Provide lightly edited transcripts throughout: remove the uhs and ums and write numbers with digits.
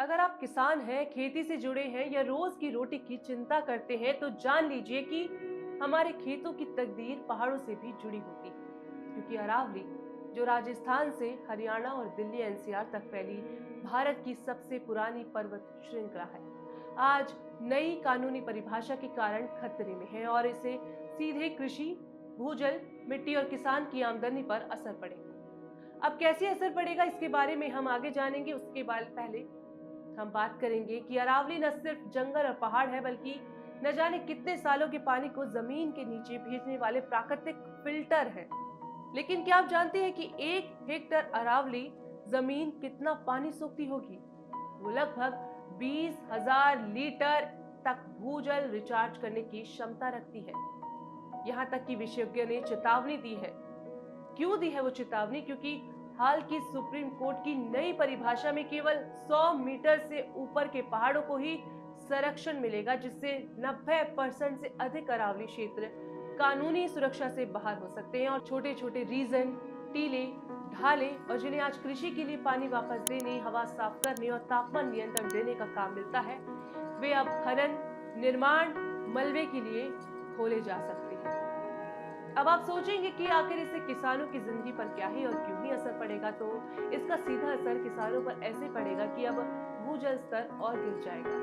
अगर आप किसान हैं, खेती से जुड़े हैं या रोज की रोटी की चिंता करते हैं तो जान लीजिए कि हमारे खेतों की तकदीर पहाड़ों से भी जुड़ी होती है। क्योंकि अरावली, जो राजस्थान से हरियाणा और दिल्ली एनसीआर तक फैली भारत की सबसे पुरानी पर्वत श्रृंखला है, आज नई कानूनी परिभाषा के कारण खतरे में है और इसे सीधे कृषि, भूजल, मिट्टी और किसान की आमदनी पर असर पड़ेगा। अब कैसे असर पड़ेगा, इसके बारे में हम आगे जानेंगे। उसके बाद पहले हम बात करेंगे कि अरावली न सिर्फ जंगल और पहाड़ है, बल्कि न जाने कितने सालों के पानी को जमीन के नीचे भेजने वाले प्राकृतिक फिल्टर है। लेकिन क्या आप जानते हैं कि 1 हेक्टर अरावली जमीन कितना पानी सोखती होगी? वो लगभग 20,000 लीटर तक भूजल रिचार्ज करने की क्षमता रखती है। यहाँ तक कि विशेषज्ञ ने चेतावनी दी है। क्यों दी है वो चेतावनी? क्योंकि हाल की सुप्रीम कोर्ट की नई परिभाषा में केवल 100 मीटर से ऊपर के पहाड़ों को ही संरक्षण मिलेगा, जिससे 90% से अधिक अरावली क्षेत्र कानूनी सुरक्षा से बाहर हो सकते हैं और छोटे छोटे रीजन, टीले, ढाले और जिन्हें आज कृषि के लिए पानी वापस देने, हवा साफ करने और तापमान नियंत्रण देने का काम मिलता है, वे अब खनन, निर्माण, मलबे के लिए खोले जा सकते हैं। अब आप सोचेंगे कि आखिर इससे किसानों की जिंदगी पर क्या ही और क्यों ही असर पड़ेगा, तो इसका सीधा असर किसानों पर ऐसे पड़ेगा कि अब भूजल स्तर और गिर जाएगा।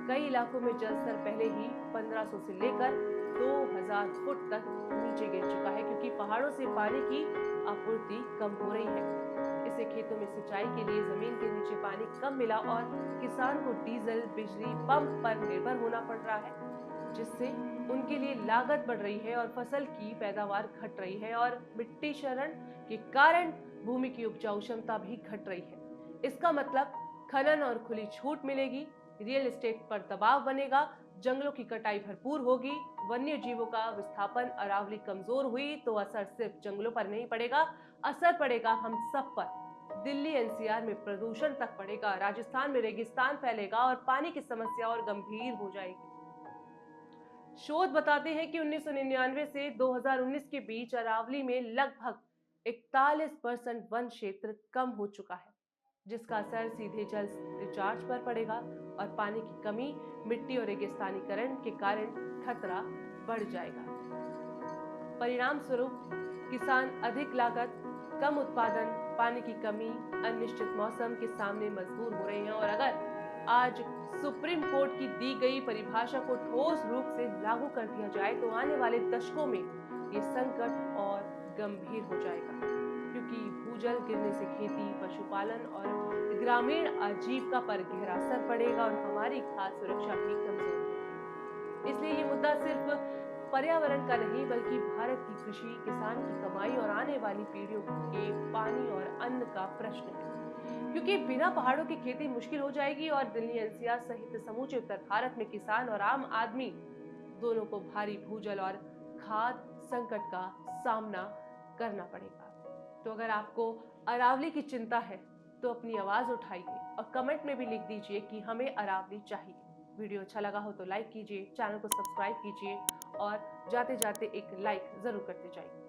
कई इलाकों में जल स्तर पहले ही 1500 से लेकर 2000 फुट तक नीचे गिर चुका है, क्योंकि पहाड़ों से पानी की आपूर्ति कम हो रही है। इससे खेतों में सिंचाई के लिए जमीन के नीचे पानी कम मिला और किसान को डीजल, बिजली, पंप पर निर्भर होना पड़ रहा है, जिससे उनके लिए लागत बढ़ रही है और फसल की पैदावार घट रही है और मिट्टी क्षरण के कारण भूमि की उपजाऊ क्षमता भी घट रही है। इसका मतलब खनन और खुली छूट मिलेगी, रियल एस्टेट पर दबाव बनेगा, जंगलों की कटाई भरपूर होगी, वन्य जीवों का विस्थापन, अरावली कमजोर हुई तो असर सिर्फ जंगलों पर नहीं पड़ेगा, असर पड़ेगा हम सब पर। दिल्ली एनसीआर में प्रदूषण तक पड़ेगा, राजस्थान में रेगिस्तान फैलेगा और पानी की समस्या और गंभीर हो जाएगी। शोध बताते हैं कि 1999 से 2019 के बीच अरावली में लगभग 41% वन क्षेत्र कम हो चुका है, जिसका असर सीधे जल रिचार्ज पर पड़ेगा और पानी की कमी, मिट्टी और रेगिस्तानीकरण के कारण खतरा बढ़ जाएगा। परिणाम स्वरूप किसान अधिक लागत, कम उत्पादन, पानी की कमी, अनिश्चित मौसम के सामने मजबूर हो रहे हैं और अगर आज सुप्रीम कोर्ट की दी गई परिभाषा को ठोस रूप से लागू कर दिया जाए तो आने वाले दशकों में ये संकट और गंभीर हो जाएगा, क्योंकि भूजल गिरने से खेती, पशुपालन और ग्रामीण आजीविका पर गहरा असर पड़ेगा और हमारी खाद्य सुरक्षा भी कमजोर होगी। इसलिए ये मुद्दा सिर्फ पर्यावरण का नहीं, बल्कि भारत की कृषि, किसान की कमाई और आने वाली पीढ़ियों के पानी और अन्न का प्रश्न है। क्योंकि बिना पहाड़ों की खेती मुश्किल हो जाएगी और दिल्ली एनसीआर सहित समूचे उत्तर भारत में किसान और आम आदमी दोनों को भारी भूजल और खाद्य संकट का सामना करना पड़ेगा। तो अगर आपको अरावली की चिंता है तो अपनी आवाज उठाइए और कमेंट में भी लिख दीजिए कि हमें अरावली चाहिए। वीडियो अच्छा लगा हो तो लाइक कीजिए, चैनल को सब्सक्राइब कीजिए और जाते जाते एक लाइक जरूर करते जाइए।